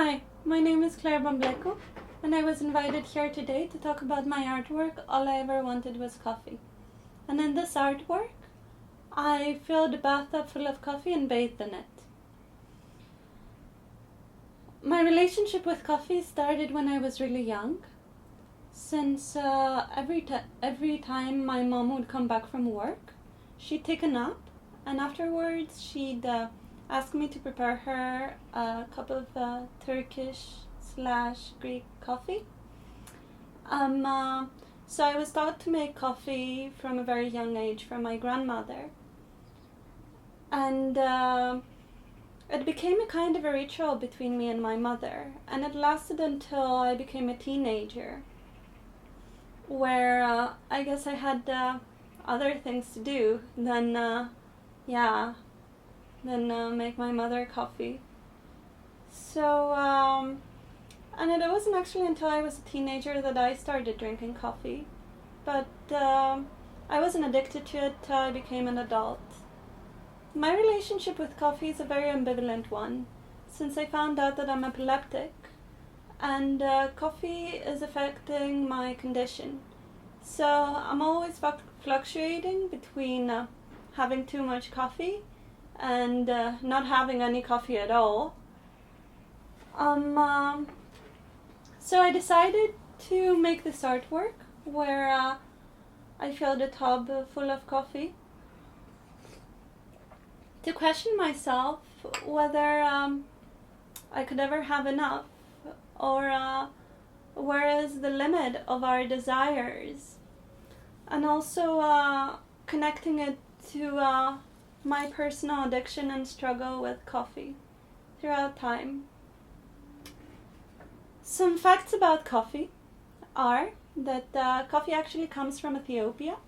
Hi, my name is Claire Bamplekou, and I was invited here today to talk about my artwork, All I Ever Wanted Was Coffee. And in this artwork, I filled a bathtub full of coffee and bathed in it. My relationship with coffee started when I was really young, since every time my mom would come back from work, she'd take a nap, and afterwards she'd ask me to prepare her a cup of Turkish/Greek coffee. So I was taught to make coffee from a very young age from my grandmother. And it became a kind of a ritual between me and my mother. And it lasted until I became a teenager, where I guess I had other things to do than make my mother coffee. So, and it wasn't actually until I was a teenager that I started drinking coffee. But I wasn't addicted to it till I became an adult. My relationship with coffee is a very ambivalent one, since I found out that I'm epileptic, and coffee is affecting my condition. So I'm always fluctuating between having too much coffee and not having any coffee at all. So I decided to make this artwork where I filled a tub full of coffee to question myself whether I could ever have enough, or where is the limit of our desires, and also connecting it to my personal addiction and struggle with coffee throughout time. Some facts about coffee are that coffee actually comes from Ethiopia,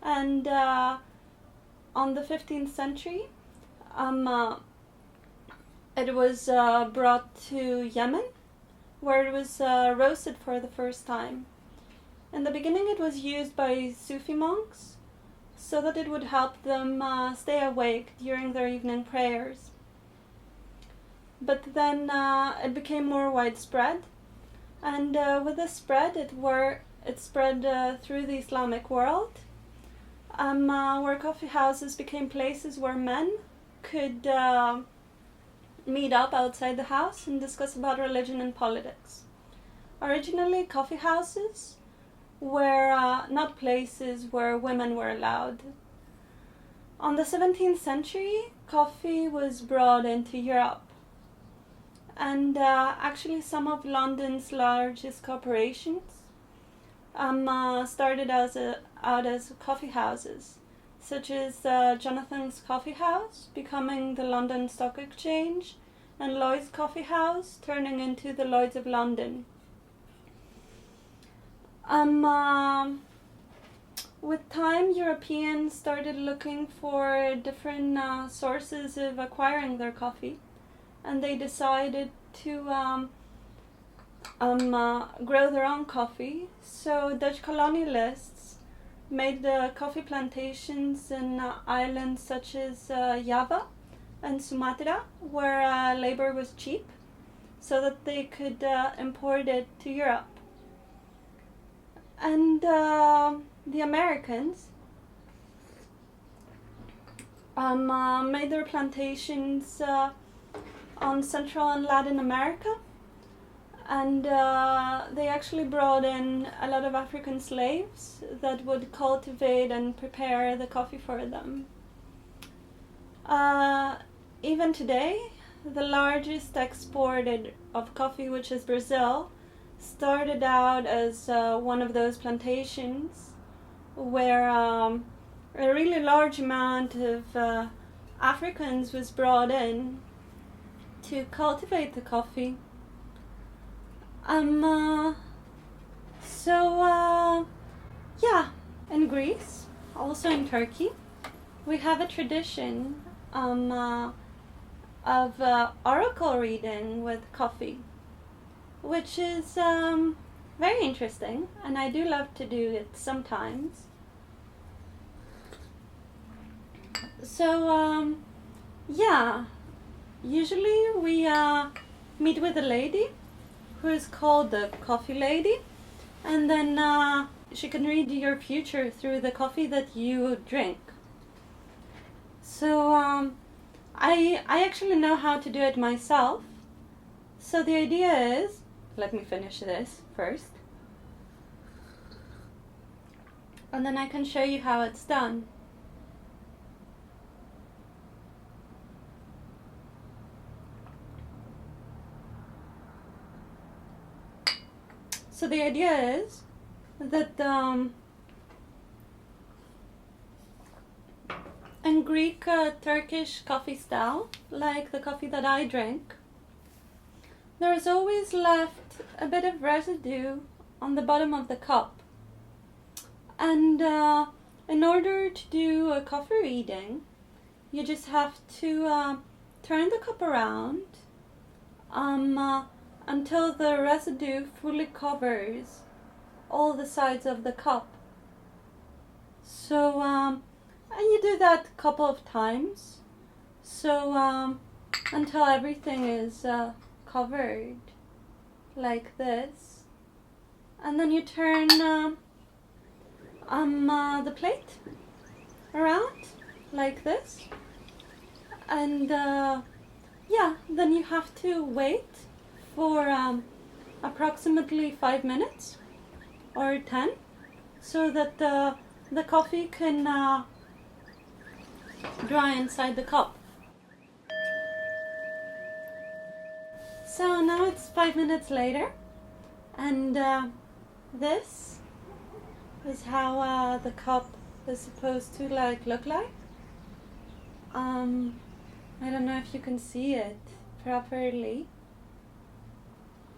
and on the 15th century it was brought to Yemen, where it was roasted for the first time. In the beginning it was used by Sufi monks so that it would help them stay awake during their evening prayers. But then it became more widespread, and with the spread it spread through the Islamic world, where coffee houses became places where men could meet up outside the house and discuss about religion and politics. Originally, coffee houses were not places where women were allowed. On the 17th century, coffee was brought into Europe, and actually some of London's largest corporations started out as coffee houses, such as Jonathan's Coffee House becoming the London Stock Exchange, and Lloyd's Coffee House turning into the Lloyd's of London. With time, Europeans started looking for different sources of acquiring their coffee, and they decided to grow their own coffee. So Dutch colonialists made the coffee plantations in islands such as Java and Sumatra, where labor was cheap, so that they could import it to Europe. And the Americans made their plantations on Central and Latin America, and they actually brought in a lot of African slaves that would cultivate and prepare the coffee for them. Even today, the largest exporter of coffee, which is Brazil, started out as one of those plantations where a really large amount of Africans was brought in to cultivate the coffee. In Greece, also in Turkey, we have a tradition of oracle reading with coffee, which is very interesting, and I do love to do it sometimes. So, usually we meet with a lady who is called the coffee lady, and then she can read your future through the coffee that you drink. So I actually know how to do it myself. So the idea is, let me finish this first, and then I can show you how it's done. So the idea is that in Greek, Turkish coffee style, like the coffee that I drink, there is always left a bit of residue on the bottom of the cup. And in order to do a coffee reading, you just have to turn the cup around until the residue fully covers all the sides of the cup. So, and you do that a couple of times, so until everything is covered like this, and then you turn the plate around like this, and then you have to wait for approximately 5 minutes or 10, so that the coffee can dry inside the cup. So now it's 5 minutes later, and this is how the cup is supposed to look like. I don't know if you can see it properly,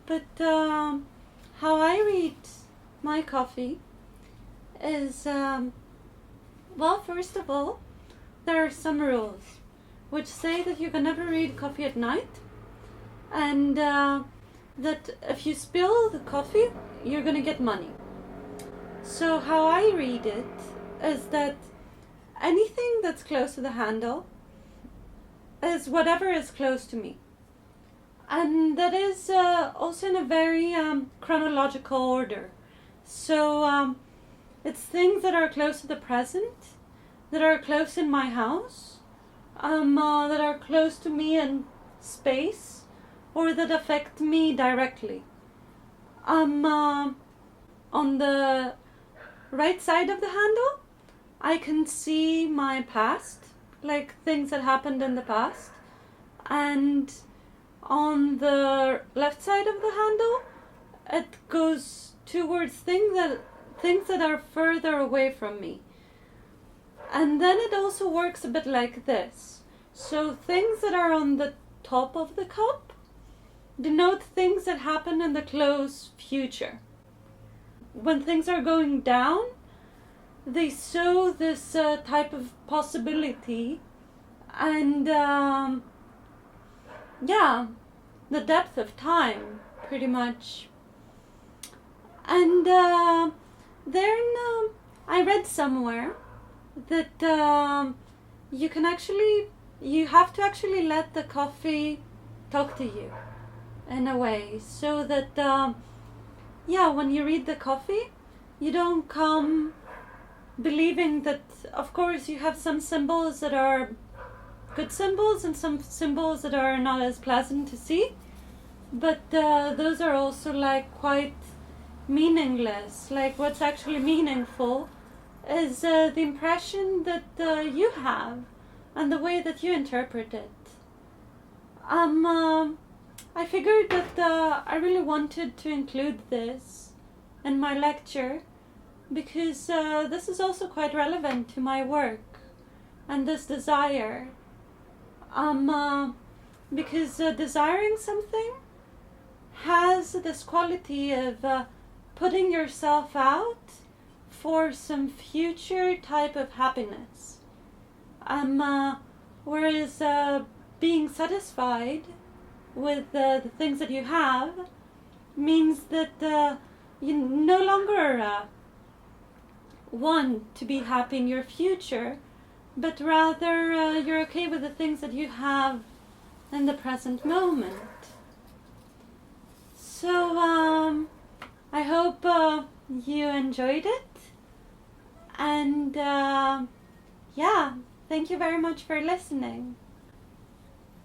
but how I read my coffee is, well, first of all, there are some rules which say that you can never read coffee at night, and that if you spill the coffee, you're going to get money. So how I read it is that anything that's close to the handle is whatever is close to me. And that is also in a very chronological order. So it's things that are close to the present, that are close in my house, that are close to me in space, or that affect me directly. On the right side of the handle, I can see my past, like things that happened in the past. And on the left side of the handle, it goes towards things that are further away from me. And then it also works a bit like this. So things that are on the top of the cup denote things that happen in the close future. When things are going down, they show this type of possibility and the depth of time, pretty much. And then I read somewhere that you have to actually let the coffee talk to you in a way, so that when you read the coffee, you don't come believing that, of course, you have some symbols that are good symbols and some symbols that are not as pleasant to see, but those are also quite meaningless. What's actually meaningful is the impression that you have and the way that you interpret it. I figured that I really wanted to include this in my lecture because this is also quite relevant to my work and this desire. Because desiring something has this quality of putting yourself out for some future type of happiness. Whereas being satisfied with the things that you have means that you no longer want to be happy in your future, but rather you're okay with the things that you have in the present moment. So, I hope you enjoyed it. And yeah, thank you very much for listening.